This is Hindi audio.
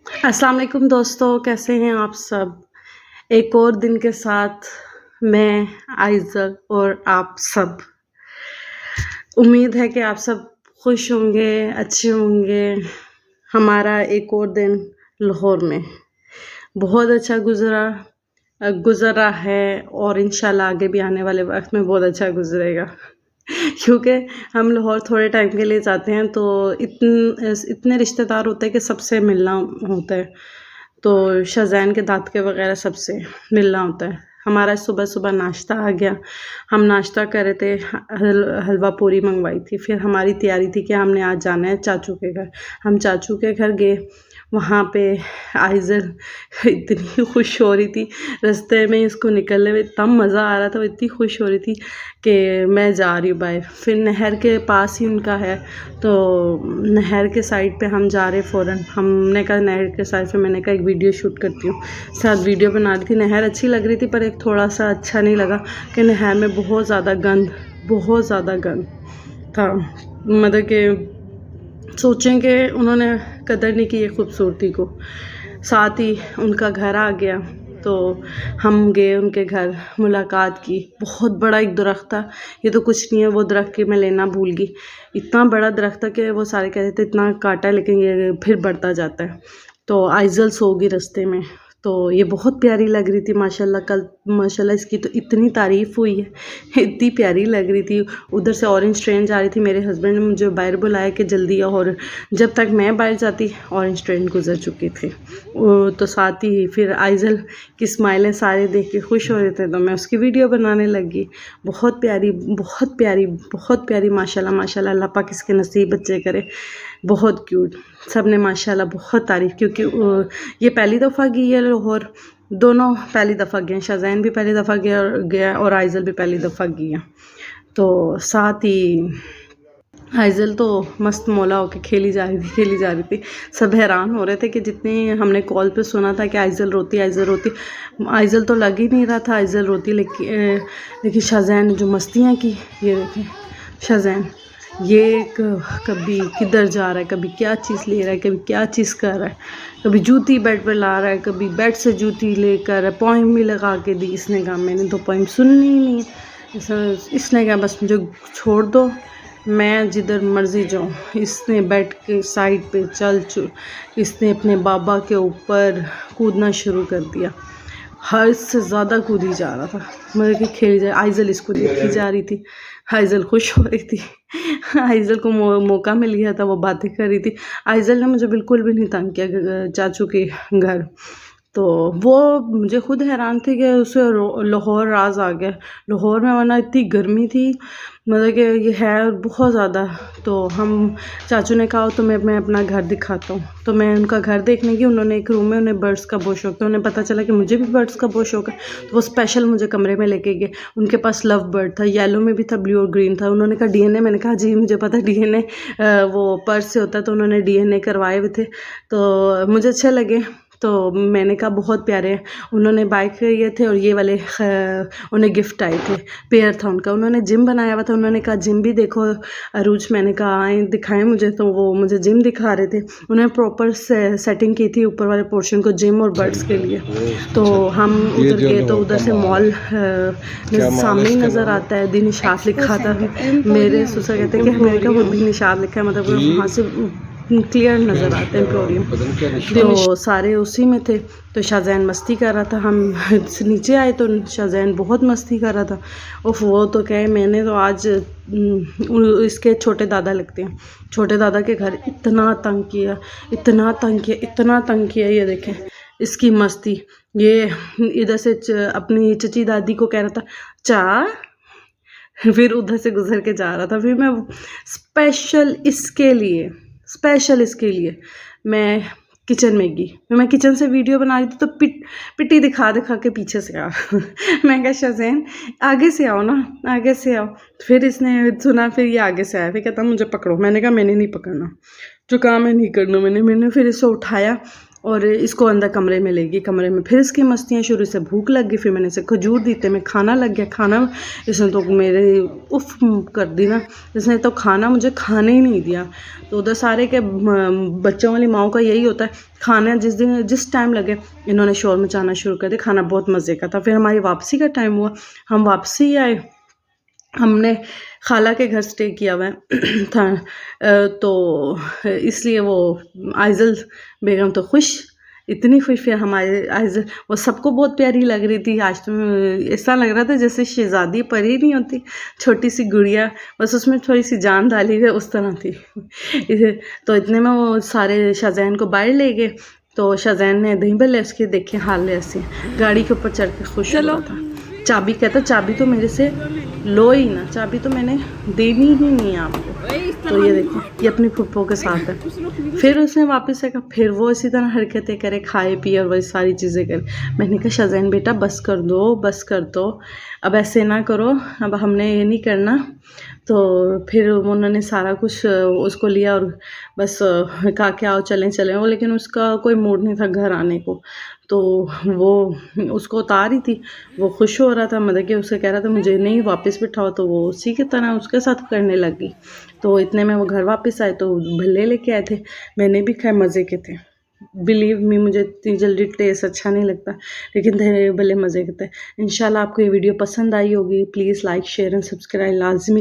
अस्सलाम वालेकुम दोस्तों, कैसे हैं आप सब। एक और दिन के साथ मैं आइज़ल और आप सब। उम्मीद है कि आप सब खुश होंगे, अच्छे होंगे। हमारा एक और दिन लाहौर में बहुत अच्छा गुज़र रहा है और इंशाल्लाह आगे भी आने वाले वक्त में बहुत अच्छा गुज़रेगा। क्योंकि हम लाहौर थोड़े टाइम के लिए जाते हैं तो इतने रिश्तेदार होते हैं कि सबसे मिलना होता है। तो शाज़ैन के दादके वग़ैरह सबसे मिलना होता है। हमारा सुबह-सुबह नाश्ता आ गया। हम नाश्ता कर रहे थे, हलवा पूरी मंगवाई थी। फिर हमारी तैयारी थी कि हमने आज जाना है चाचू के घर। हम चाचू के घर गए, वहाँ पे आइज़ल इतनी खुश हो रही थी, रास्ते में इसको निकलने में इतना मज़ा आ रहा था, वो इतनी खुश हो रही थी कि मैं जा रही हूँ बाहर। फिर नहर के पास ही उनका है, तो नहर के साइड पे हम जा रहे फ़ौरन। हमने कहा नहर के साइड पे, मैंने कहा एक वीडियो शूट करती हूँ। साथ वीडियो बना रही थी। नहर अच्छी लग रही थी पर एक थोड़ा-सा अच्छा नहीं लगा कि नहर में बहुत ज़्यादा गंद था। मतलब कि सोचें कि उन्होंने कदर नहीं की है खूबसूरती को। साथ ही उनका घर आ गया तो हम गए उनके घर, मुलाकात की। बहुत बड़ा एक दरख्त था, ये तो कुछ नहीं है, वो दरख्त की मैं लेना भूल गई। इतना बड़ा दरख्त था कि वो सारे कह रहे थे इतना काटा है लेकिन ये फिर बढ़ता जाता है। तो आइज़ल सो गई रास्ते में, तो ये बहुत प्यारी लग रही थी माशाल्लाह। कल माशाल्लाह इसकी तो इतनी तारीफ़ हुई है, इतनी प्यारी लग रही थी। उधर से ऑरेंज ट्रेन जा रही थी, मेरे हस्बैंड ने मुझे बाहर बुलाया कि जल्दी आओ, और जब तक मैं बाहर जाती ऑरेंज ट्रेन गुजर चुकी थी। तो साथ ही फिर आइज़ल की स्माइलें सारे देख के खुश हो रहे थे तो मैं उसकी वीडियो बनाने लगी। बहुत प्यारी बहुत प्यारी बहुत प्यारी माशाल्लाह माशाल्लाह। अल्लाह पाक इसके नसीब बच्चे करे। बहुत क्यूट, सब ने माशाल्लाह बहुत तारीफ़, क्योंकि ये पहली दफ़ा गई है लाहौर। दोनों पहली दफ़ा गए हैं, शाज़ैन भी पहली दफ़ा गया और आइज़ल भी पहली दफ़ा गई है। तो साथ ही आइज़ल तो मस्त मौला होके खेली जा रही थी। सब हैरान हो रहे थे कि जितने हमने कॉल पे सुना था कि आइज़ल रोती आइज़ल तो लग ही नहीं रहा था आइज़ल रोती। लेकिन शाज़ैन ने जो मस्तियाँ की, ये देखें शाज़ैन, ये कभी किधर जा रहा है, कभी क्या चीज़ ले रहा है, कभी क्या चीज़ कर रहा है, कभी जूती बेड पर ला रहा है, कभी बेड से जूती लेकर पोएम भी लगा के दी। इसने कहा मैंने तो पोएम सुननी ही नहीं है। इसने कहा बस मुझे छोड़ दो, मैं जिधर मर्ज़ी जाऊँ। इसने बेड के साइड पे इसने अपने बाबा के ऊपर कूदना शुरू कर दिया। हद से ज़्यादा कूदी जा रहा था, मतलब कि खेली जा। आइज़ल इसको देखी जा रही थी, आइज़ल खुश हो रही थी। आइज़ल को मौका मिल गया था, वो बातें कर रही थी। आइज़ल ने मुझे बिल्कुल भी नहीं तंग किया चाचू के घर। तो वो मुझे खुद हैरान थी कि उसे लाहौर राज आ गया। लाहौर में वरना इतनी गर्मी थी, मतलब कि ये है बहुत ज़्यादा। तो हम चाचू ने कहा तो मैं अपना घर दिखाता हूँ, तो मैं उनका घर देखने की। उन्होंने एक रूम में, उन्हें बर्ड्स का बहुत शौक था। उन्हें पता चला कि मुझे भी बर्ड्स का बहुत शौक है, तो वो स्पेशल मुझे कमरे में लेके गए। उनके पास लव बर्ड था, येलो में भी था, ब्लू और ग्रीन था। उन्होंने कहा डीएनए, मैंने कहा जी मुझे पता है डीएनए वो पर्स से होता है, तो उन्होंने डीएनए करवाए हुए थे, तो मुझे अच्छे लगे। तो मैंने कहा बहुत प्यारे हैं। उन्होंने बाइक ये थे और ये वाले उन्हें गिफ्ट आए थे, पेयर था उनका। उन्होंने जिम बनाया हुआ था, उन्होंने कहा जिम भी देखो अरूज। मैंने कहा आए दिखाएं मुझे, तो वो मुझे जिम दिखा रहे थे। उन्होंने प्रॉपर सेटिंग की थी ऊपर वाले पोर्शन को जिम और बर्ड्स के लिए। तो हम उधर गए तो उधर से मॉल सामने ही नज़र आता है। दी निशात लिखा था, मेरे ससुर कहते हैं कि मेरे का वो दी निशात लिखा है, मतलब वहाँ से क्लियर नज़र आता है एम्पोरियम। तो सारे उसी में थे। तो शाज़ैन मस्ती कर रहा था। हम नीचे आए तो शाज़ैन बहुत मस्ती कर रहा था। उफ, वो तो कहे मैंने तो आज इसके छोटे दादा लगते हैं, छोटे दादा के घर इतना तंग किया, इतना तंग किया। ये देखें इसकी मस्ती। ये इधर से अपनी चची दादी को कह रहा था फिर उधर से गुजर के जा रहा था। फिर मैं स्पेशल इसके लिए मैं किचन में गई। मैं किचन से वीडियो बना रही थी तो पिट्टी दिखा के पीछे से आ मैं कहा शाज़ैन आगे से आओ ना, आगे से आओ। फिर इसने सुना, फिर ये आगे से आया, फिर कहता मुझे पकड़ो। मैंने कहा मैंने नहीं पकड़ना, जो काम है नहीं करना। मैंने फिर इसे उठाया, और इसको अंदर कमरे में ले गई। कमरे में फिर इसकी मस्तियाँ शुरू, से भूख लग गई, फिर मैंने इसे खजूर दी, तो मैं खाना लग गया। खाना इसने तो मेरे उफ कर दी ना, इसने तो खाना मुझे खाने ही नहीं दिया। तो उधर सारे के बच्चों वाली माओं का यही होता है, खाना जिस टाइम लगे इन्होंने शोर मचाना शुरू कर दिया। खाना बहुत मज़े का था। फिर हमारी वापसी का टाइम हुआ, हम वापसी आए। हमने खाला के घर स्टे किया हुआ था, तो इसलिए वो आइज़ल बेगम तो खुश, इतनी खुश। फिर हमारे आइज़ल वो सबको बहुत प्यारी लग रही थी। आज तो ऐसा लग रहा था जैसे शहज़ादी परी नहीं होती, छोटी सी गुड़िया, बस उसमें थोड़ी सी जान डाली हुई उस तरह थी। तो इतने में वो सारे शाहज़ैन को बाहर ले गए। तो शाहज़ैन ने दही भल्ले उसके देखे हाल ले, ऐसे गाड़ी के ऊपर चढ़ के खुश हो रहा था। चाबी कहता, चाबी तो मेरे से लो ही ना, चाबी तो मैंने देनी ही नहीं है आपको। तो ये देखो, ये अपनी फुप्पो के साथ है। फिर उसने वापस से कहा, फिर वो इसी तरह हरकतें करे, खाए पिए और वही सारी चीज़ें करे। मैंने कहा शाहज़ैन बेटा बस कर दो, बस कर दो, अब ऐसे ना करो, अब हमने ये नहीं करना। तो फिर उन्होंने सारा कुछ उसको लिया और बस कहा कि आओ चलें चलें। वो लेकिन उसका कोई मूड नहीं था घर आने को, तो वो उसको उतार रही थी। वो खुश हो रहा था, मतलब कि उसे कह रहा था मुझे नहीं वापस बिठाओ, तो वो उसी की तरह उसके साथ करने लगी। तो इतने में वो घर वापस आए तो भल्ले लेके आए थे, मैंने भी खाए, मज़े के थे। बिलीव मी, मुझे इतनी जल्दी टेस्ट अच्छा नहीं लगता, लेकिन थे भले मज़े के थे। इंशाल्लाह आपको ये वीडियो पसंद आई होगी। Please like share and subscribe लाजमी